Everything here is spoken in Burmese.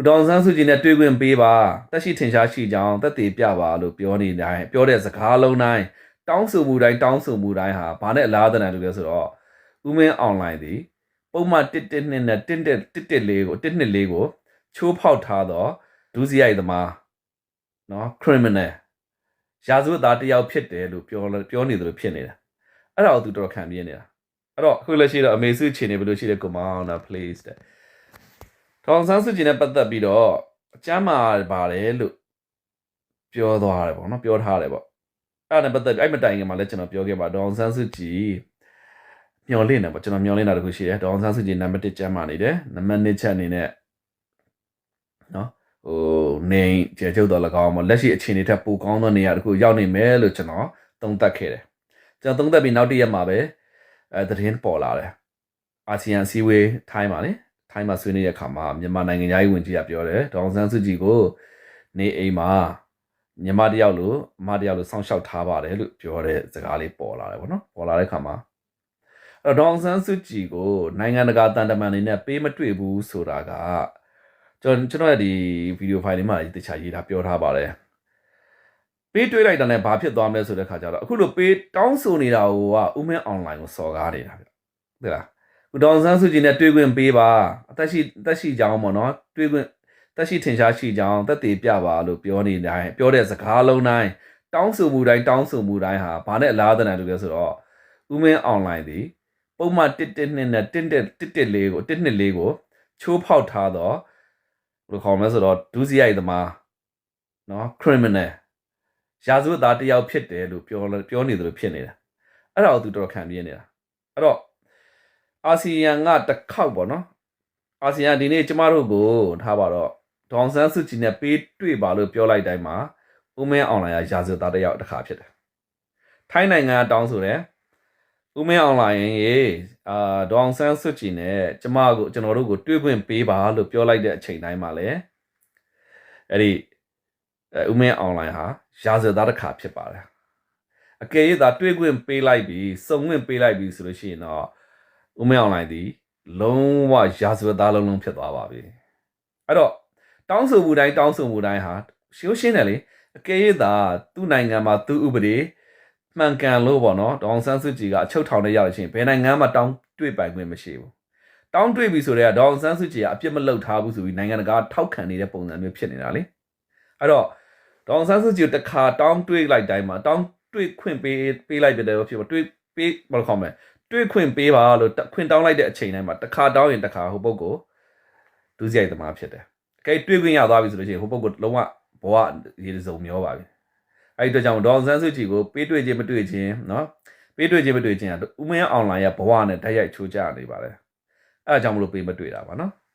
ဒေါန်ဆန်းစုကြည်နဲ့တွေ့ခွင့်ပေးပါတက်ရှိထင်ရှားရှိကြောင်းတက်တည်ပြပါလို့ပြောနေတိုင်းပြောတဲ့စကားလုံးတိုင်းတောင်းဆိုမှုတိုင်းဟာဘာနဲ့အလားတန်တူလဲဆိုတော့ဦးမင်းအွန်လိုင်းသည်ပုံမှန်112နဲ့114ကို124ကိုချိုးဖောက်ထားတော့ဒုစရိုက်သမားနော် criminal ရာဇဝတ်သားတစ်ယောက်ဖြစ်တယ်လို့ပြောနေတယ်လို့ဖြစ်နေတာအဲ့ဒါကိုသူတော်ခံပြနေတာအဲ့တော့အခုလက်ရှိတော့အမေစုချင်နေဘယ်လိုရှိလဲကိုမောင်နာ please တဲ့ဒေါန်ဆန်းစုကြည်နဲ့ပတ်သက်ပြီးတော့အကျမ်းမာပါတယ်လို့ပြောသွားတယ်ပေါ့နော်ပြောထားတယ်ပေါ့အဲ့ဒါနဲ့ပတ်သက်အဲ့မတိုင်ခင်မှာလည်းကျွန်တော်ပြောခဲ့ပါဒေါန်ဆန်းစုကြည်မျောလင့်တယ်ပေါ့ကျွန်တော်မျောလင့်တာတခုရှိတယ်ဒေါန်ဆန်းစုကြည်နံပါတ်1ကျမ်းမာနေတယ်နံပါတ်2ချက်အနေနဲ့နော်နေကျေကျုပ်တော်၎င်းပေါ့လက်ရှိအခြေအနေထက်ပိုကောင်းသောနေရာတခုရောက်နေမယ်လို့ကျွန်တော်သုံးသပ်ခဲ့တယ်ကျွန်တော်သုံးသပ်ပြီးနောက်တစ်ရက်မှာပဲသတင်းပေါ်လာတယ်အာဆီယံအစည်းအဝေးထိုင်းပါလေထိုင်းမှာဆွေးနွေးတဲ့အခါမှာမြန်မာနိုင်ငံသားရေးဝန်ကြီးကပြောတယ်ဒေါန်ဆန်းစုကြည်ကိုနေအိမ်မှာမြန်မာတယောက်လိုအမတယောက်လိုစောင့်ရှောက်ထားပါတယ်လို့ပြောတဲ့စကားလေးပေါ်လာတယ်ပေါ့နော်ပေါ်လာတဲ့အခါမှာအဲ့တော့ဒေါန်ဆန်းစုကြည်ကိုနိုင်ငံတကာတန်တမန်တွေနဲ့ပေးမတွေ့ဘူးဆိုတာကကျွန်တော်ဒီဗီဒီယိုဖိုင်လေးမှာတခြားရေးထားပြောထားပါတယ်ပေးတွေးလိုက်တာနဲ့ဘာဖြစ်သွားမလဲဆိုတဲ့ခါကျတော့အခုလိုပေးတောင်းဆိုနေတာကဦးမင်းအွန်လိုင်းကိုစော်ကားနေတာဗျဟုတ်လားဒေါန်ဆန်းစုကြည်နဲ့တွေ့ခွင့်ပေးပါအသက်ရှိကြောင်းပေါ့နော်တွေ့ခွင့်တက်ရှိထင်ရှားရှိကြောင်းတက်တည်ပြပါလို့ပြောနေတိုင်းပြောတဲ့စကားလုံးတိုင်းတောင်းဆိုမှုတိုင်းဟာဘာနဲ့အလားတန်တူလဲဆိုတော့ဦးမင်းအွန်လိုင်းသည်ပုံမှန်112နဲ့114ကို124ကိုချိုးဖောက်ထားတော့ဘယ်လိုခေါ်မလဲဆိုတော့ဒုစရိုက်သမားနော် criminal ရာဇဝတ်သားတစ်ယောက်ဖြစ်တယ်လို့ပြောနေတယ်လို့ဖြစ်နေတာအဲ့ဒါကိုသူတော်ခံပြနေတာအဲ့တော့အာဆီယံကတစ်ခေါက်ပေါ့နော်အာဆီယံဒီနေ့ကျမတို့ကိုထားပါတော့ဒေါန်ဆန်းစုကြည်နဲ့ပေးတွေ့ပါလို့ပြောလိုက်တိုင်းမှာဦးမင်းအွန်လိုင်းကရာဇဝတ်သားတစ်ယောက်တစ်ခါဖြစ်တယ်ထိုင်းနိုင်ငံကတောင်းဆိုတယ်ဦးမင်းအွန်လိုင်းရေဒေါန်ဆန်းစုကြည်နဲ့ကျွန်တော်တို့ကိုတွေ့ခွင့်ပေးပါလို့ပြောလိုက်တဲ့အချိန်တိုင်းမှာလည်းအဲ့ဒီဦးမင်းအွန်လိုင်းဟာရာဇဝတ်သားတစ်ခါဖြစ်ပါတယ်အကယ်၍သာတွေ့ခွင့်ပေးလိုက်ပြီးစုံခွင့်ပေးလိုက်ပြီးဆိုလို့ရှိရင်တော့ဦးမင်းအွန်လိုင်းဒီလုံးဝရာဇဝတ်သားလုံးဖြစ်သွားပါပြီအဲ့တော့တောင်းဆိုမှုတိုင်းဟာရှင်းတယ်လေအကယ်၍သာသူ့နိုင်ငံမှာသူ့ဥပဒေမှန်ကန်လို့ပေါ့နော်ဒေါန်ဆန်းစုကြည်ကအချုပ်ထောင်ထဲရောက်ချင်းဘယ်နိုင်ငံမှတောင်းတွေ့ပိုင်ခွင့်မရှိဘူးတောင်းတွေ့ပြီဆိုတော့ဒေါန်ဆန်းစုကြည်ကအပြစ်မလုပ်ထားဘူးဆိုပြီးနိုင်ငံတကာထောက်ခံနေတဲ့ပုံစံမျိုးဖြစ်နေတာလေအဲ့တော့ဒေါန်ဆန်းစုကြည်တခါတောင်းတွေ့လိုက်တိုင်းမှာတောင်းတွေ့ခွင့်ပေးလိုက်ပြတယ်ဖြစ်ပါတွေ့ပေးဘာလို့ခေါ်မလဲတွေ့ခွင့်ပေးပါလို့ခွင့်တောင်းလိုက်တဲ့အချိန်တိုင်းမှာတခါတောင်းရင်တခါဟိုပုဂ္ဂိုလ်ဒုစရိုက်သမားဖြစ်တယ်။ကဲတွေ့ခွင့်ရသွားပြီဆိုလို့ရှိရင်ဟိုပုဂ္ဂိုလ်လုံးဝဘဝရေစုံမျောပါပြီ။အဲ့ဒီတော့ကြောင့်ဒေါန်ဆန်းစုကြည်ကိုပေးတွေ့ခြင်းမတွေ့ခြင်းနော်ပေးတွေ့ခြင်းမတွေ့ခြင်းကဦးမင်းအွန်လိုင်းရဲ့ဘဝနဲ့တိုက်ရိုက်ချိုးကြနေပါတယ်။အဲ့ဒါကြောင့်မလို့ပေးမတွေ့တာပါနော်။